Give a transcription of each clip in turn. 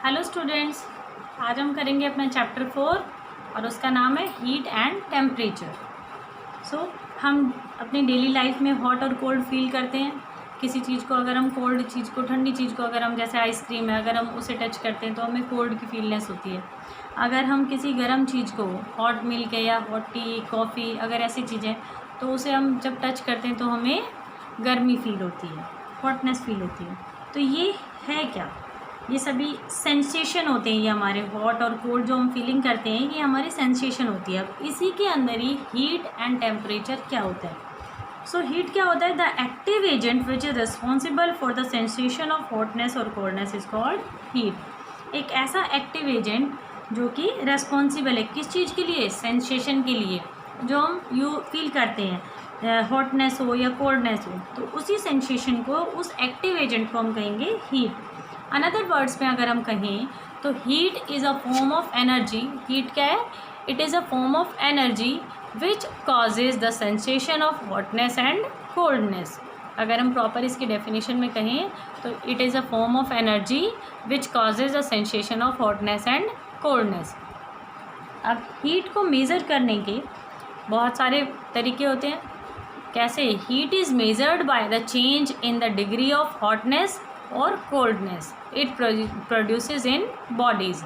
Hello students, आज हम करेंगे अपना चैप्टर 4 और उसका नाम है हीट एंड टेम्परेचर। हम अपनी डेली लाइफ में हॉट और कोल्ड फील करते हैं। किसी चीज़ को अगर हम कोल्ड चीज़ को, ठंडी चीज़ को अगर हम, जैसे आइसक्रीम है, अगर हम उसे टच करते हैं तो हमें कोल्ड की फीलनेस होती है। अगर हम किसी गर्म चीज़ को, हॉट मिल्क है या हॉट टी, कॉफ़ी, अगर ऐसी चीज़ें, तो उसे हम जब टच करते हैं तो हमें गर्मी फील होती है, हॉटनेस फील होती है। तो ये है क्या? ये सभी सेंसेशन होते हैं। ये हमारे हॉट और कोल्ड जो हम फीलिंग करते हैं, ये हमारी सेंसेशन होती है। अब इसी के अंदर ही हीट एंड टेम्परेचर क्या होता है। हीट क्या होता है? The active agent which is responsible for the sensation of hotness और कोल्डनेस इज कॉल्ड हीट। एक ऐसा एक्टिव एजेंट जो कि रेस्पॉन्सिबल है किस चीज़ के लिए? सेंसेशन के लिए, जो हम फील करते हैं, हॉटनेस हो या कोल्डनेस हो, तो उसी सेंसेशन को, उस एक्टिव एजेंट को हम कहेंगे हीट। अनदर वर्ड्स में अगर हम कहें तो heat is a form of energy. Heat क्या है? It is a form of energy which causes the sensation of hotness and coldness. अगर हम प्रॉपर इसकी डेफिनेशन में कहें तो it is a form of energy which causes the sensation of hotness and coldness. अब heat को measure करने के बहुत सारे तरीके होते हैं। कैसे? Heat is measured by the change in the degree of hotness और coldness it produces in bodies.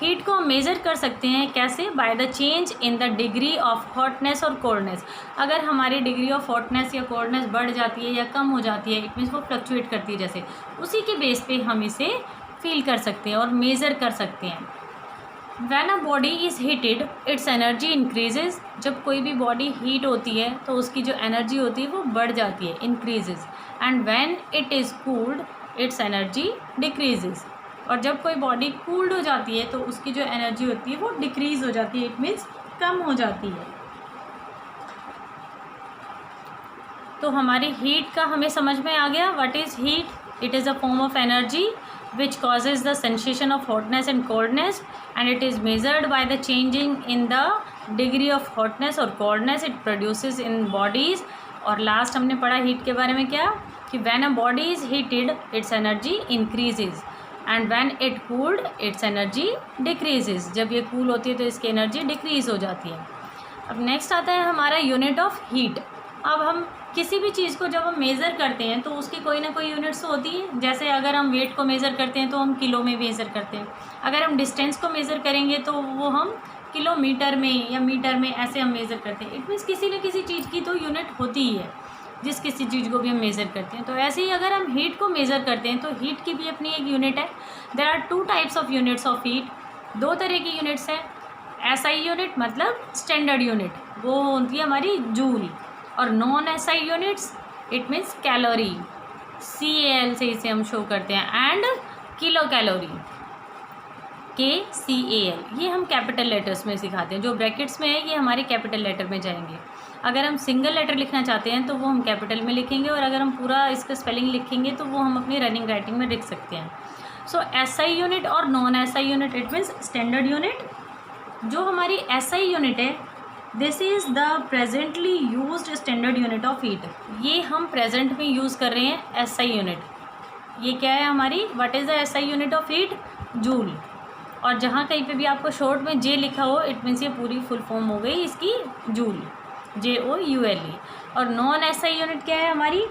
Heat को हम मेज़र कर सकते हैं कैसे? By the change in the degree of hotness और कोल्डनेस। अगर हमारी डिग्री ऑफ हॉटनेस या कोल्डनेस बढ़ जाती है या कम हो जाती है, इट मीन्स वो फ्लक्चुएट करती है, जैसे उसी के बेस पे हम इसे फील कर सकते हैं और मेज़र कर सकते हैं। When a body is heated, its energy increases। जब कोई भी बॉडी हीट होती है तो उसकी जो एनर्जी होती है वो बढ़ जाती है, increases। And when it is cooled, its energy decreases। और जब कोई बॉडी कूल्ड हो जाती है तो उसकी जो एनर्जी होती है वो डिक्रीज हो जाती है, इट मीन्स कम हो जाती है। तो हमारी हीट का हमें समझ में आ गया। What is heat? It is a form of energy which causes the sensation of hotness and coldness, and it is measured by the changing in the degree of hotness or coldness it produces in bodies। और last हमने पढ़ा heat के बारे में क्या, कि when a body is heated its energy increases and when it cooled its energy decreases। जब ये कूल होती है तो इसकी एनर्जी डिक्रीज हो जाती है। अब नेक्स्ट आता है हमारा यूनिट ऑफ हीट। अब हम किसी भी चीज़ को जब हम मेज़र करते हैं तो उसकी कोई ना कोई यूनिट्स होती है। जैसे अगर हम वेट को मेज़र करते हैं तो हम किलो में मेज़र करते हैं। अगर हम डिस्टेंस को मेज़र करेंगे तो वो हम किलोमीटर में या मीटर में ऐसे हम मेज़र करते हैं। इट मीन्स किसी न किसी चीज़ की तो यूनिट होती ही है, जिस किसी चीज़ को भी हम मेज़र करते हैं। तो ऐसे ही अगर हम हीट को मेज़र करते हैं तो हीट की भी अपनी एक यूनिट है। There are 2 types of units of heat. 2 तरह की यूनिट्स हैं। SI यूनिट मतलब स्टैंडर्ड यूनिट, वो होती है हमारी जूल। और non SI units it means calorie, CAL से इसे हम शो करते हैं। एंड किलो कैलोरी, KCAL, ये हम कैपिटल लेटर्स में सिखाते हैं। जो ब्रैकेट्स में है ये हमारे कैपिटल लेटर में जाएंगे। अगर हम सिंगल लेटर लिखना चाहते हैं तो वो हम कैपिटल में लिखेंगे, और अगर हम पूरा इसका स्पेलिंग लिखेंगे तो वो हम अपनी रनिंग राइटिंग में लिख सकते हैं। SI यूनिट और non SI unit it means standard unit. जो हमारी SI यूनिट है, this is the presently used standard unit of heat. ये हम प्रेजेंट में यूज़ कर रहे हैं SI यूनिट। ये क्या है हमारी? What is the SI unit of heat? Joule. और जहाँ कहीं पे भी आपको शॉर्ट में J लिखा हो, इट मीन्स ये पूरी फुल फॉर्म हो गई इसकी, जूल, JOULE। और नॉन SI यूनिट क्या है हमारी?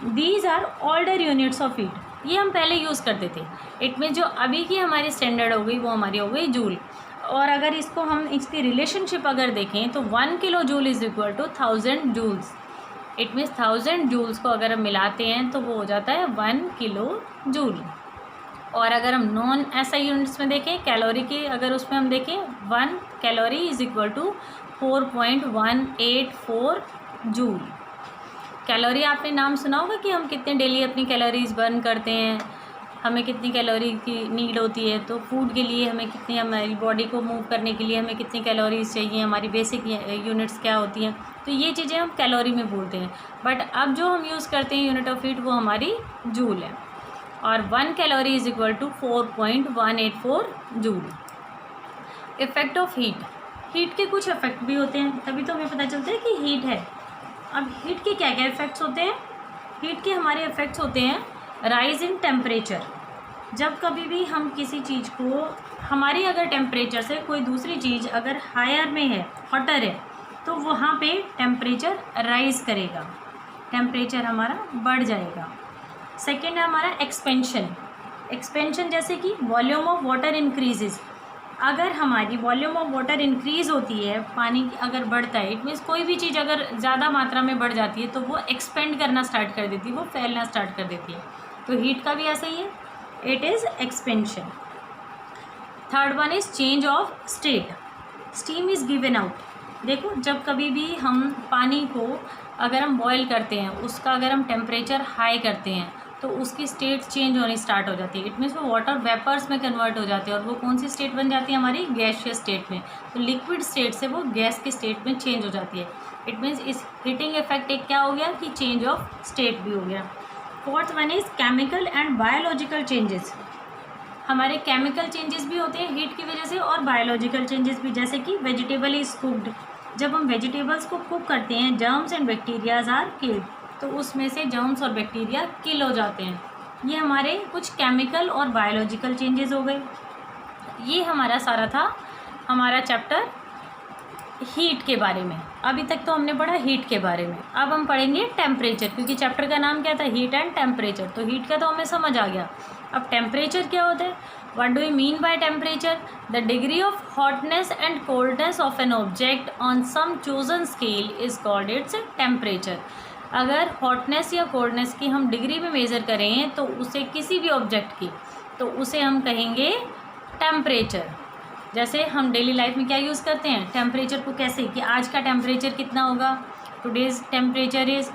These are older units of heat. ये हम पहले यूज़ करते थे। इट मीन्स जो अभी की हमारी स्टैंडर्ड हो गई वो हमारी हो गई जूल। और अगर इसको हम, इसकी रिलेशनशिप अगर देखें तो 1 kilojoule is equal to 1000 joules. It means 1000 joules को अगर हम मिलाते हैं तो वो हो जाता है 1 किलो जूल। और अगर हम नॉन SI यूनिट्स में देखें, कैलोरी की अगर उसमें हम देखें, 1 calorie is equal to 4.184 joule. Calorie आपने नाम सुना होगा कि हम कितने डेली अपनी कैलोरीज बर्न करते हैं, हमें कितनी कैलोरी की नीड होती है। तो फूड के लिए हमें कितनी, हमारी बॉडी को मूव करने के लिए हमें कितनी कैलोरीज चाहिए, हमारी बेसिक यूनिट्स क्या होती हैं, तो ये चीज़ें हम कैलोरी में बोलते हैं। बट अब जो हम यूज़ करते हैं यूनिट ऑफ हीट वो हमारी जूल है। और 1 calorie is equal to 4.184 joule. Effect of heat. Heat के कुछ इफ़ेक्ट भी होते हैं, तभी तो हमें पता चलता है कि हीट है। अब हीट के क्या क्या इफ़ेक्ट्स होते हैं? हीट के हमारे इफ़ेक्ट्स होते हैं राइज इन टेम्परेचर। जब कभी भी हम किसी चीज़ को, हमारी अगर टेम्परेचर से कोई दूसरी चीज़ अगर हायर में है, हॉटर है, तो वहाँ पे टेम्परेचर राइज़ करेगा, टेम्परेचर हमारा बढ़ जाएगा। सेकेंड है हमारा एक्सपेंशन। एक्सपेंशन जैसे कि वॉल्यूम ऑफ वाटर इंक्रीजेज। अगर हमारी वॉल्यूम ऑफ वाटर इंक्रीज़ होती है, पानी अगर बढ़ता है, इट मीन्स कोई भी चीज़ अगर ज़्यादा मात्रा में बढ़ जाती है तो वो एक्सपेंड करना स्टार्ट कर देती है, वो फैलना स्टार्ट कर देती है। तो हीट का भी ऐसा ही है, it is expansion. Third one is change of state. Steam is given out. देखो, जब कभी भी हम पानी को अगर हम बॉयल करते हैं, उसका अगर हम टेम्परेचर हाई करते हैं तो उसकी स्टेट चेंज होनी स्टार्ट हो जाती है। इट मीन्स वो वाटर वेपर्स में कन्वर्ट हो जाते हैं और वो कौन सी स्टेट बन जाती है हमारी, गैसियस स्टेट में। तो लिक्विड स्टेट से वो गैस की स्टेट में चेंज हो जाती है। इट मीन्स इस हीटिंग इफेक्ट एक क्या हो गया कि चेंज ऑफ स्टेट भी हो गया। Fourth one is chemical and biological changes. हमारे केमिकल चेंजेस भी होते हैं हीट की वजह से और बायोलॉजिकल चेंजेस भी, जैसे कि वेजिटेबल इज़ कुक्ड। जब हम वेजिटेबल्स को कुक करते हैं, germs and bacterias are killed, तो उसमें से जर्म्स और बैक्टीरिया किल हो जाते हैं। ये हमारे कुछ केमिकल और बायोलॉजिकल चेंजेस हो गए। ये हमारा सारा था हमारा चैप्टर हीट के बारे में। अभी तक तो हमने पढ़ा हीट के बारे में, अब हम पढ़ेंगे टेम्परेचर, क्योंकि चैप्टर का नाम क्या था, हीट एंड टेम्परेचर। तो हीट का तो हमें समझ आ गया, अब टेम्परेचर क्या होता है। What do you mean by temperature? The degree of hotness and coldness of an object on some chosen scale is called its temperature. अगर हॉटनेस या कोल्डनेस की हम डिग्री में मेज़र करें तो उसे किसी भी ऑब्जेक्ट की, तो उसे हम कहेंगे टेम्परेचर। जैसे हम डेली लाइफ में क्या यूज़ करते हैं, टेम्परेचर को कैसे, कि आज का टेम्परेचर कितना होगा, टुडेज़ टेम्परेचर इज़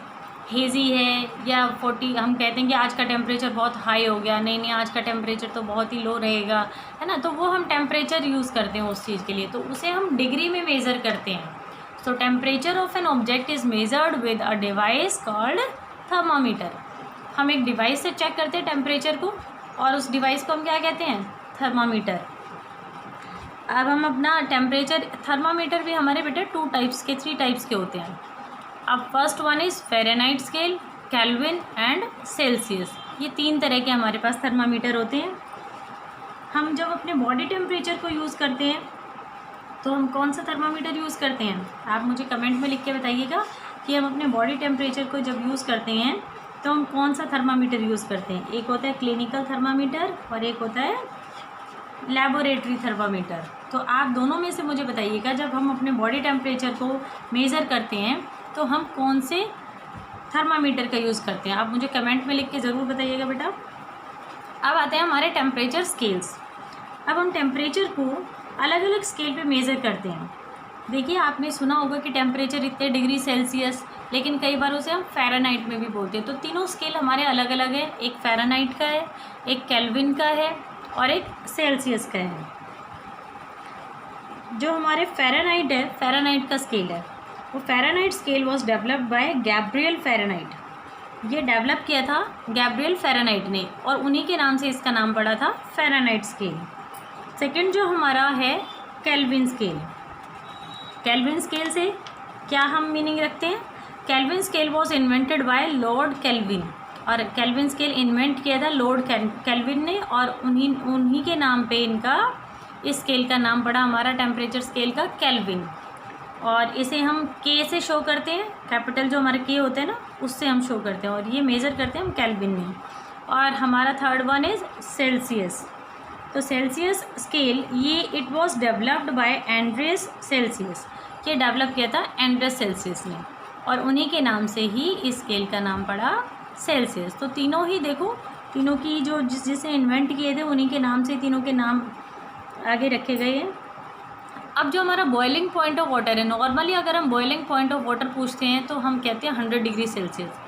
हेज़ी है, या 40, हम कहते हैं कि आज का टेम्परेचर बहुत हाई हो गया, नहीं नहीं आज का टेम्परेचर तो बहुत ही लो रहेगा, है ना। तो वो हम टेम्परेचर यूज़ करते हैं उस चीज़ के लिए, तो उसे हम डिग्री में मेज़र करते हैं। सो temperature of an object is measured with a device called thermometer. हम एक डिवाइस से चेक करते हैं टेम्परेचर को, और उस डिवाइस को हम क्या कहते हैं, थर्मामीटर। अब हम अपना टेम्परेचर, थर्मामीटर भी हमारे बेटे 3 टाइप्स के होते हैं। अब first one is Fahrenheit scale, kelvin and Celsius. ये 3 तरह के हमारे पास थर्मामीटर होते हैं। हम जब अपने बॉडी टेम्परेचर को यूज़ करते हैं तो हम कौन सा थर्मामीटर यूज़ करते हैं, आप मुझे कमेंट में लिख के बताइएगा कि हम अपने बॉडी टेम्परेचर को जब यूज़ करते हैं तो हम कौन सा थर्मामीटर यूज़ करते हैं। एक होता है क्लिनिकल थर्मामीटर और एक होता है लैबोरेटरी थर्मामीटर। तो आप दोनों में से मुझे बताइएगा, जब हम अपने बॉडी टेम्परेचर को मेज़र करते हैं तो हम कौन से थर्मामीटर का यूज़ करते हैं। आप मुझे कमेंट में लिख के ज़रूर बताइएगा बेटा। अब आते हैं हमारे टेम्परेचर स्केल्स। अब हम टेम्परेचर को अलग अलग स्केल पे मेज़र करते हैं। देखिए, आपने सुना होगा कि टेम्परेचर इतने डिग्री सेल्सियस, लेकिन कई बार उसे हम फ़ारेनहाइट में भी बोलते हैं। तो तीनों स्केल हमारे अलग अलग है, एक फ़ारेनहाइट का है, एक केल्विन का है और एक सेल्सियस का है। जो हमारे फ़ारेनहाइट है, फ़ारेनहाइट का स्केल है, वो Fahrenheit scale was developed by Gabriel Fahrenheit. ये डेवलप किया था गैब्रियल फ़ारेनहाइट ने, और उन्हीं के नाम से इसका नाम पड़ा था फ़ारेनहाइट स्केल। सेकंड जो हमारा है केल्विन स्केल। केल्विन स्केल से क्या हम मीनिंग रखते हैं, kelvin scale was invented by Lord kelvin, और केल्विन स्केल इन्वेंट किया था लॉर्ड केल्विन ने, और उन्हीं के नाम पे इनका, इस स्केल का नाम पड़ा हमारा टेम्परेचर स्केल का केल्विन। और इसे हम के से शो करते हैं, कैपिटल जो हमारे के होते हैं ना, उससे हम शो करते हैं, और ये मेज़र करते हैं हम केल्विन में। और हमारा थर्ड वन इज़ सेल्सियस। तो सेल्सियस स्केल, ये it was developed by Anders Celsius. ये डेवलप किया था एंड्रेस सेल्सियस ने, और उन्हीं के नाम से ही इस स्केल का नाम पड़ा सेल्सियस। तो तीनों ही देखो, तीनों की जो जिसे इन्वेंट किए थे उन्हीं के नाम से तीनों के नाम आगे रखे गए हैं। अब जो हमारा बॉइलिंग पॉइंट ऑफ वाटर है, नॉर्मली अगर हम बॉइलिंग पॉइंट ऑफ वाटर पूछते हैं तो हम कहते हैं 100 डिग्री सेल्सियस।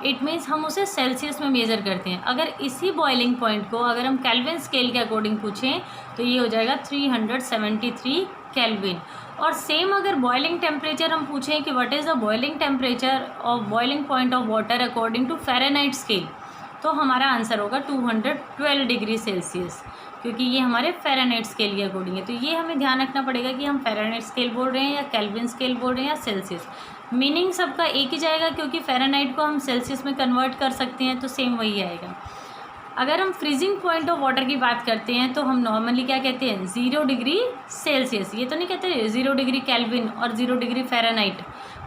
इट मीन्स हम उसे सेल्सियस में मेज़र करते हैं। अगर इसी बॉइलिंग पॉइंट को अगर हम केल्विन स्केल के अकॉर्डिंग पूछें तो ये हो जाएगा 373 केल्विन। और सेम अगर बॉइलिंग टेम्परेचर हम पूछें कि what is the boiling temperature of boiling point of water according to Fahrenheit scale, तो हमारा आंसर होगा 212 डिग्री सेल्सियस, क्योंकि ये हमारे फ़ारेनहाइट स्केल के अकॉर्डिंग है। तो ये हमें ध्यान रखना पड़ेगा कि हम फ़ारेनहाइट स्केल बोल रहे हैं या केल्विन स्केल बोल रहे हैं या सेल्सियस। मीनिंग सबका एक ही जाएगा, क्योंकि फ़ारेनहाइट को हम सेल्सियस में कन्वर्ट कर सकते हैं, तो सेम वही आएगा। अगर हम फ्रीजिंग पॉइंट ऑफ वाटर की बात करते हैं तो हम नॉर्मली क्या कहते हैं 0 डिग्री सेल्सियस, ये तो नहीं कहते 0 डिग्री केल्विन और 0 डिग्री फ़ारेनहाइट,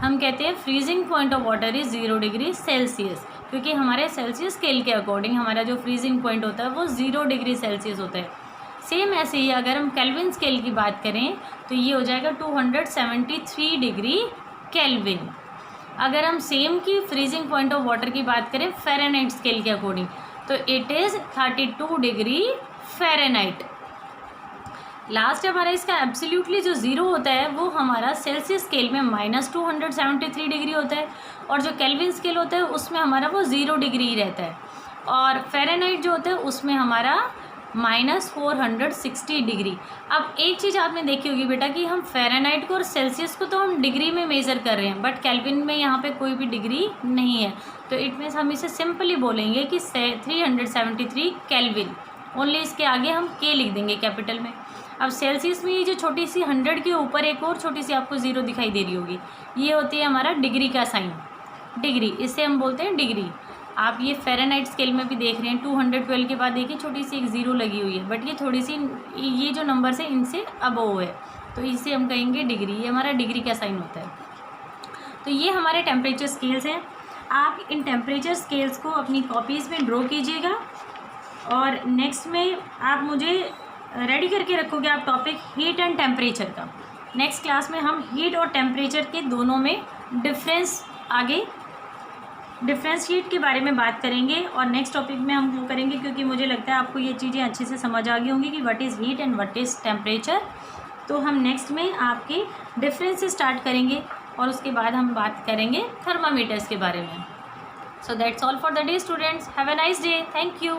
हम कहते हैं freezing point of water is 0 degree Celsius, क्योंकि हमारे सेल्सियस स्केल के अकॉर्डिंग हमारा जो फ्रीजिंग पॉइंट होता है वो 0 डिग्री सेल्सियस होता है। सेम ऐसे ही अगर हम केल्विन स्केल की बात करें तो ये हो जाएगा 273 डिग्री केल्विन। अगर हम सेम की फ्रीजिंग पॉइंट ऑफ वाटर की बात करें फ़ारेनहाइट स्केल के अकॉर्डिंग तो it is 32 degree Fahrenheit. Last हमारा इसका एब्सोल्युटली जो ज़ीरो होता है वो हमारा सेल्सियस स्केल में -273 डिग्री होता है, और जो केल्विन स्केल होता है उसमें हमारा वो 0 डिग्री ही रहता है, और फ़ारेनहाइट जो होता है उसमें हमारा -460 डिग्री। अब एक चीज़ आपने देखी होगी बेटा कि हम फ़ारेनहाइट को और सेल्सियस को तो हम डिग्री में मेज़र कर रहे हैं, बट केल्विन में यहाँ पे कोई भी डिग्री नहीं है, तो इट मीन्स हम इसे सिंपली बोलेंगे कि 373 केल्विन, ओनली इसके आगे हम के लिख देंगे कैपिटल में। अब सेल्सियस में ये जो छोटी सी 100 के ऊपर एक और छोटी सी आपको 0 दिखाई दे रही होगी, ये होती है हमारा डिग्री का साइन, डिग्री, इसे हम बोलते हैं डिग्री। आप ये फ़ारेनहाइट स्केल में भी देख रहे हैं 212 के बाद देखिए छोटी सी एक 0 लगी हुई है, बट ये थोड़ी सी ये जो नंबर्स है इनसे अबव है, तो इसे हम कहेंगे डिग्री, ये हमारा डिग्री का साइन होता है। तो ये हमारे टेम्परेचर स्केल्स हैं। आप इन टेम्परेचर स्केल्स को अपनी कॉपीज़ में ड्रॉ कीजिएगा, और नेक्स्ट में आप मुझे रेडी करके रखोगे आप टॉपिक हीट एंड टेम्परेचर का। नेक्स्ट क्लास में हम हीट और टेम्परेचर के दोनों में डिफरेंशिएट के बारे में बात करेंगे, और नेक्स्ट टॉपिक में हम वो करेंगे, क्योंकि मुझे लगता है आपको ये चीज़ें अच्छे से समझ आ गई होंगी कि what is heat and what is temperature. तो हम नेक्स्ट में आपके डिफरेंस से स्टार्ट करेंगे, और उसके बाद हम बात करेंगे थर्मामीटर्स के बारे में। So that's all for the day students, have a nice day, thank you.